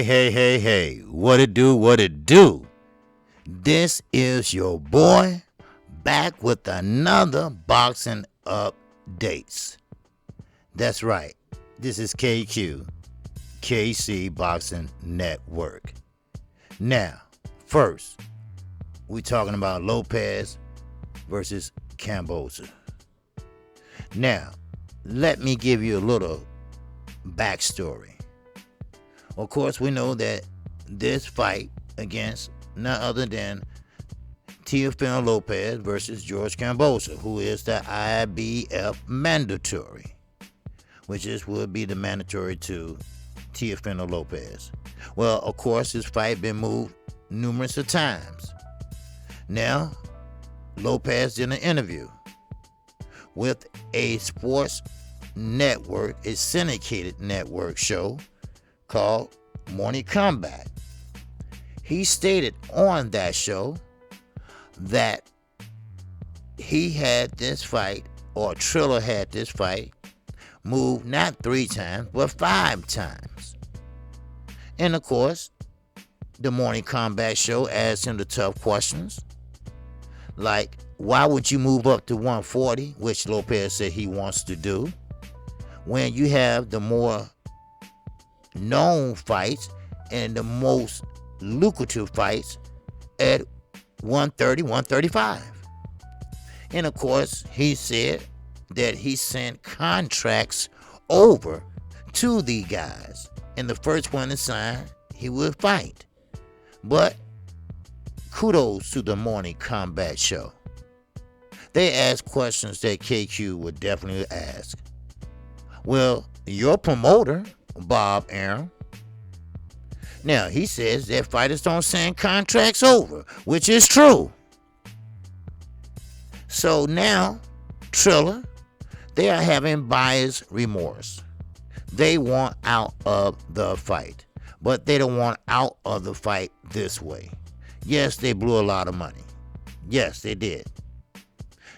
Hey, what it do? This is your boy back with another boxing updates. That's right, this is KQKC Boxing Network. Now, first, we talking about Lopez versus Kambosos. Now, let me give you a little backstory. Of course, we know that this fight against none other than Teofimo Lopez versus George Kambosos, who is the IBF mandatory, which would be the mandatory to Teofimo Lopez. Well, of course, this fight been moved numerous of times. Now, Lopez did an interview with a sports network, a syndicated network show called Morning Combat. He stated on that show that he had this fight, or Triller had this fight, moved not 3 times, but 5 times. And of course, the Morning Combat show asked him the tough questions, like, why would you move up to 140, which Lopez said he wants to do, when you have the more known fights and the most lucrative fights at 130, 135. And of course, he said that he sent contracts over to the guys, and the first one to sign, he would fight. But kudos to the Morning Combat show. They asked questions that KQ would definitely ask. Well, your promoter, Bob Arum, now he says that fighters don't send contracts over, which is true. So now, Triller, they are having buyer's remorse. They want out of the fight, but they don't want out of the fight this way. Yes, they blew a lot of money. Yes, they did.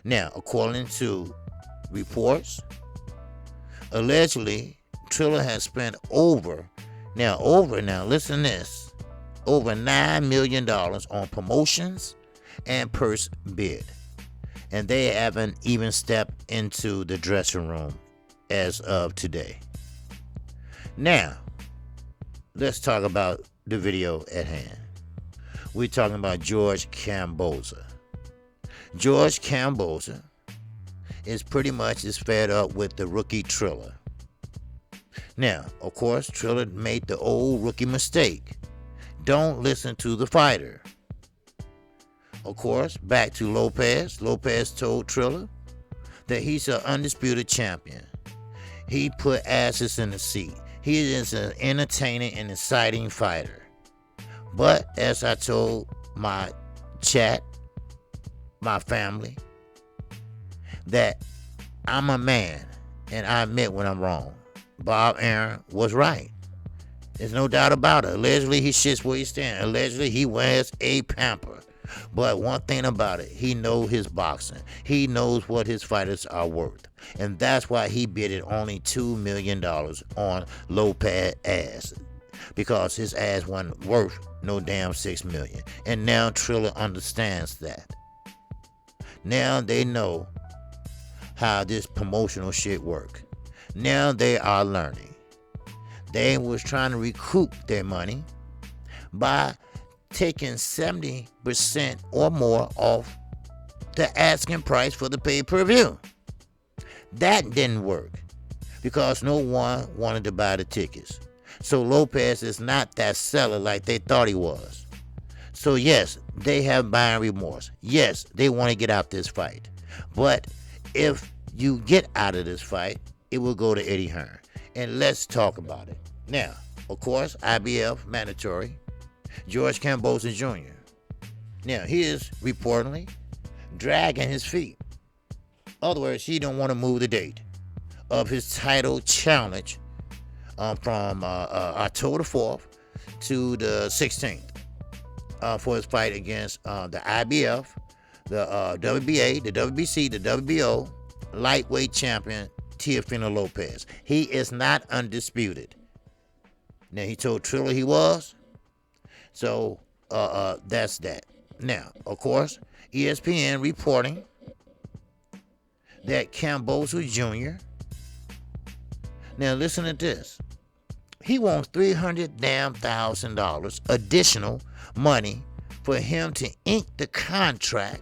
Now, according to reports, allegedly, Triller has spent over, listen to this, over $9 million on promotions and purse bid. And they haven't even stepped into the dressing room as of today. Now, let's talk about the video at hand. We're talking about George Kambosos. George Kambosos is pretty much fed up with the rookie Triller. Now, of course, Triller made the old rookie mistake. Don't listen to the fighter. Of course, back to Lopez. Lopez told Triller that he's an undisputed champion. He put asses in the seat. He is an entertaining and exciting fighter. But as I told my chat, my family, that I'm a man and I admit when I'm wrong. Bob Arum was right. There's no doubt about it. Allegedly, he shits where he stands. Allegedly, he wears a pamper. But one thing about it, he knows his boxing. He knows what his fighters are worth. And that's why he bidded only $2 million on Lopez's ass. Because his ass wasn't worth no damn $6 million. And now Triller understands that. Now they know how this promotional shit works. Now they are learning. They was trying to recoup their money by taking 70% or more off the asking price for the pay-per-view. That didn't work because no one wanted to buy the tickets. So Lopez is not that seller like they thought he was. So yes, they have buying remorse. Yes, they want to get out this fight. But if you get out of this fight, it will go to Eddie Hearn. And let's talk about it. Now, of course, IBF mandatory, George Kambosos Jr. Now, he is reportedly dragging his feet. In other words, he don't want to move the date of his title challenge from October 4th to the 16th for his fight against the IBF, the WBA, the WBC, the WBO lightweight champion Teofimo Lopez. He is not undisputed. Now, he told Triller he was. So, that's that. Now, of course, ESPN reporting that Kambosos Jr. Now, listen to this. He wants $300,000 additional money for him to ink the contract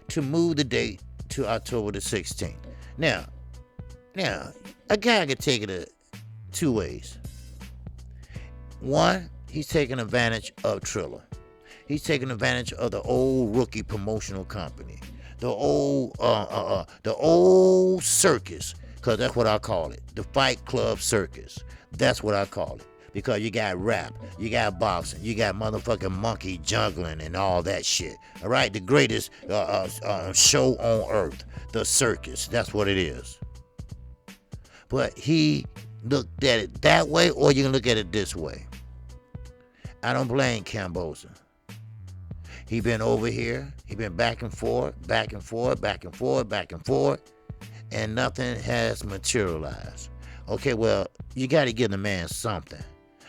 to move the date to October the 16th. Now, a guy could take it two ways. One, he's taking advantage of Triller. He's taking advantage of the old rookie promotional company, the old circus, because that's what I call it, the Fight Club circus. That's what I call it. Because you got rap, you got boxing, you got motherfucking monkey juggling and all that shit. All right, the greatest show on earth, the circus. That's what it is. But he looked at it that way, or you can look at it this way. I don't blame Kambosos. He been over here. He been back and forth, back and forth, back and forth, back and forth, and nothing has materialized. Okay, well, you got to give the man something.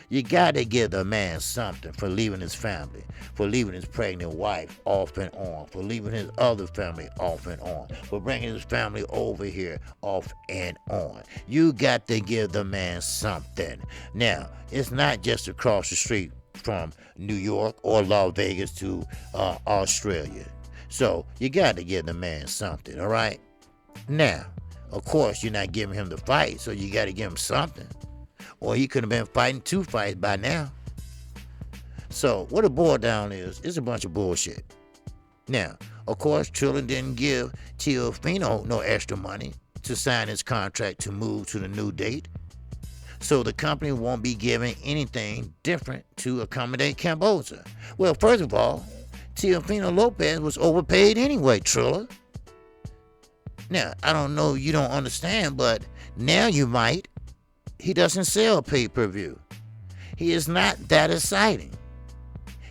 You got to give the man something for leaving his family, for leaving his pregnant wife off and on, for leaving his other family off and on, for bringing his family over here off and on. You got to give the man something. Now, it's not just across the street from New York or Las Vegas to Australia. So you got to give the man something, all right? Now, of course, you're not giving him the fight, so you got to give him something. Or he could have been fighting 2 fights by now. So what it boiled down is, it's a bunch of bullshit. Now, of course, Triller didn't give Teofimo no extra money to sign his contract to move to the new date. So the company won't be giving anything different to accommodate Kambosos. Well, first of all, Teofimo Lopez was overpaid anyway, Triller. Now, I don't know, you don't understand, but now you might. He doesn't sell pay-per-view. He is not that exciting.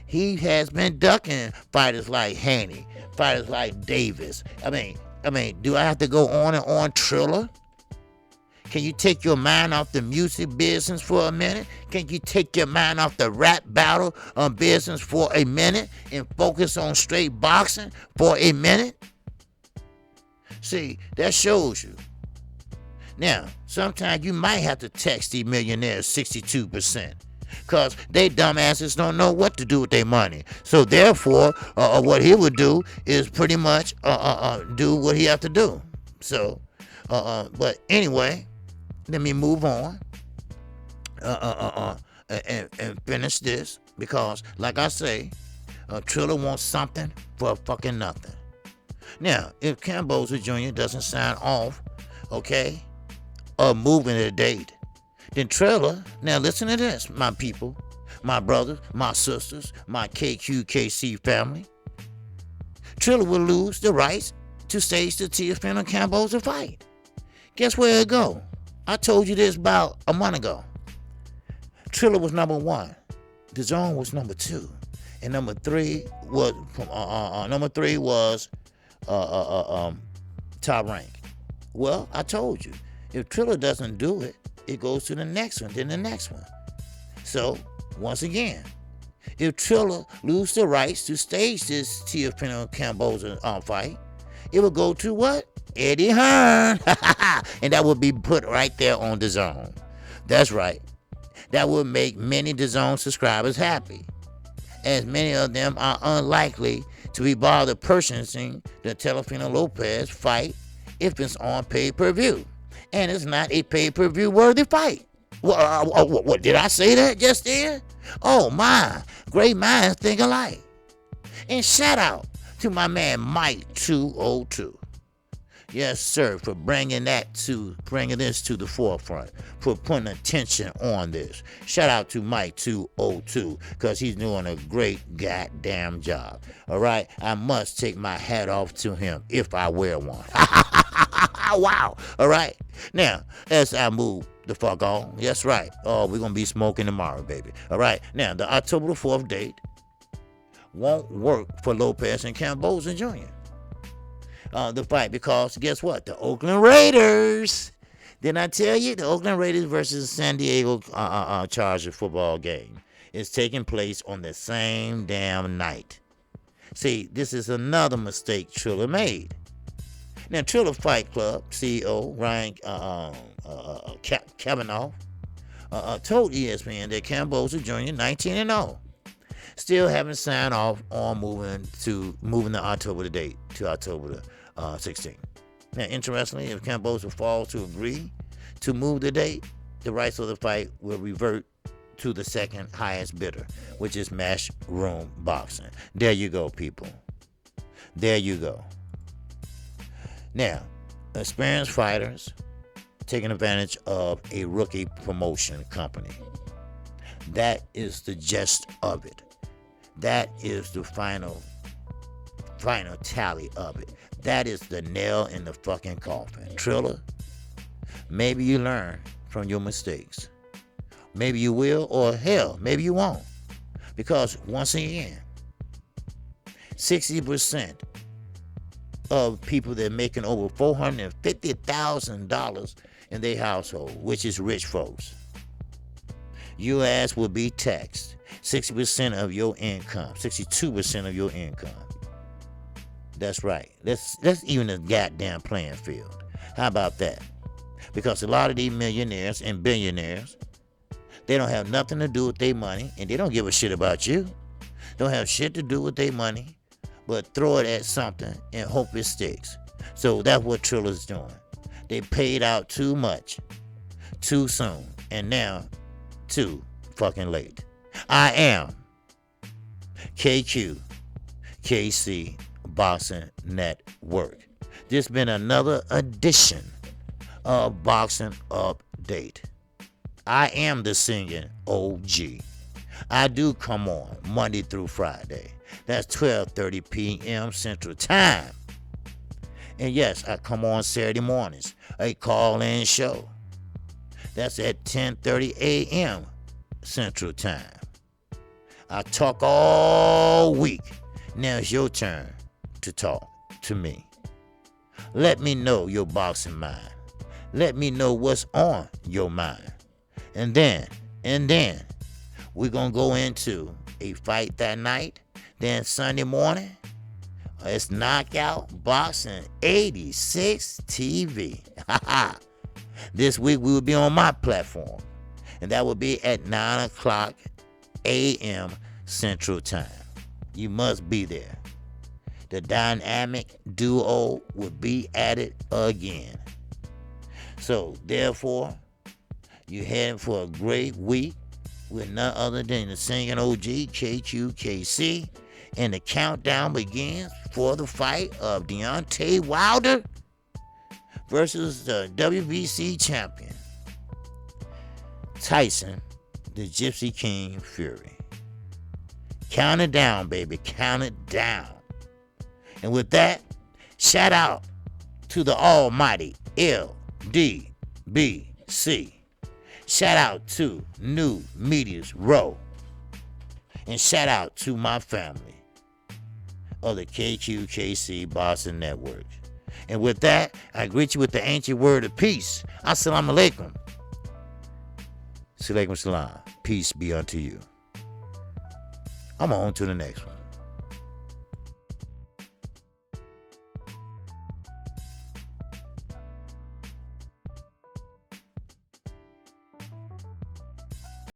He has been ducking fighters like Haney, fighters like Davis. I mean, do I have to go on and on Triller? Can you take your mind off the music business for a minute? Can you take your mind off the rap battle business for a minute and focus on straight boxing for a minute? See, that shows you. Now, sometimes you might have to text these millionaires 62%, because they dumbasses don't know what to do with their money. So therefore, what he would do is pretty much do what he have to do. So, but anyway, let me move on and finish this, because like I say, Triller wants something for fucking nothing. Now, if Kambosos Jr. doesn't sign off, okay, or moving the date, then Triller, now listen to this, my people, my brothers, my sisters, my KQKC family, Triller will lose the rights to stage the Teofimo Kambosos fight. Guess where it go? I told you this about a month ago. Triller was number 1. The Zone was number 2. And number 3 was top rank. Well, I told you, if Triller doesn't do it, it goes to the next one, then the next one. So, once again, if Triller loses the rights to stage this Teofimo Kambosos fight, it will go to what? Eddie Hearn. And that will be put right there on the Zone. That's right. That will make many the Zone subscribers happy, as many of them are unlikely to be bothered purchasing the Teofimo Lopez fight if it's on pay-per-view. And it's not a pay-per-view worthy fight. What did I say that just then? Oh my, great minds think alike. And shout out to my man Mike 202. Yes, sir, for bringing this to the forefront, for putting attention on this. Shout out to Mike 202, because he's doing a great goddamn job. All right, I must take my hat off to him if I wear one. Wow. All right. Now, as I move the fuck on, that's right. Oh, we're going to be smoking tomorrow, baby. All right. Now, the October the 4th date won't work for Lopez and Kambosos Jr. The fight, because guess what? The Oakland Raiders, Didn't I tell you the Oakland Raiders versus San Diego Chargers football game is taking place on the same damn night? See, this is another mistake Triller made. Now, Triller Fight Club CEO Ryan Kavanaugh told ESPN that Kambosos Jr. 19-0 still haven't signed off on moving the October date to October 16th. Now, interestingly, if Kambosos falls to agree to move the date, the rights of the fight will revert to the second highest bidder, which is Matchroom Boxing. There you go, people. There you go. Now, experienced fighters taking advantage of a rookie promotion company. That is the gist of it. That is the final tally of it. That is the nail in the fucking coffin. Triller, maybe you learn from your mistakes. Maybe you will, or hell, maybe you won't. Because once again, 60% of people that are making over $450,000 in their household, which is rich folks, your ass will be taxed 60% of your income, 62% of your income. That's right. Let's even a goddamn playing field. How about that? Because a lot of these millionaires and billionaires, they don't have nothing to do with their money, and they don't give a shit about you. Don't have shit to do with their money, but throw it at something and hope it sticks. So that's what Triller's doing. They paid out too much, too soon, and now too fucking late. I am KQKC Boxing Network. This been another edition of Boxing Update. I am the singing OG. I do come on Monday through Friday. That's 12:30 p.m. Central Time. And yes, I come on Saturday mornings, a call-in show. That's at 10:30 a.m. Central Time. I talk all week. Now it's your turn to talk to me. Let me know your boxing mind. Let me know what's on your mind. And then, we're going to go into a fight that night. Then Sunday morning, it's Knockout Boxing 86 TV. This week we will be on my platform. And that will be at 9 o'clock a.m. Central Time. You must be there. The dynamic duo will be at it again. So, therefore, you're heading for a great week with none other than the singing OG, KQKC. And the countdown begins for the fight of Deontay Wilder versus the WBC champion, Tyson, the Gypsy King Fury. Count it down, baby. Count it down. And with that, shout out to the almighty LDBC. Shout out to New Media's Row. And shout out to my family of the KQKC Boxing Network. And with that, I greet you with the ancient word of peace. Assalamu alaikum. Salaikum salam. Peace be unto you. I'm on to the next one.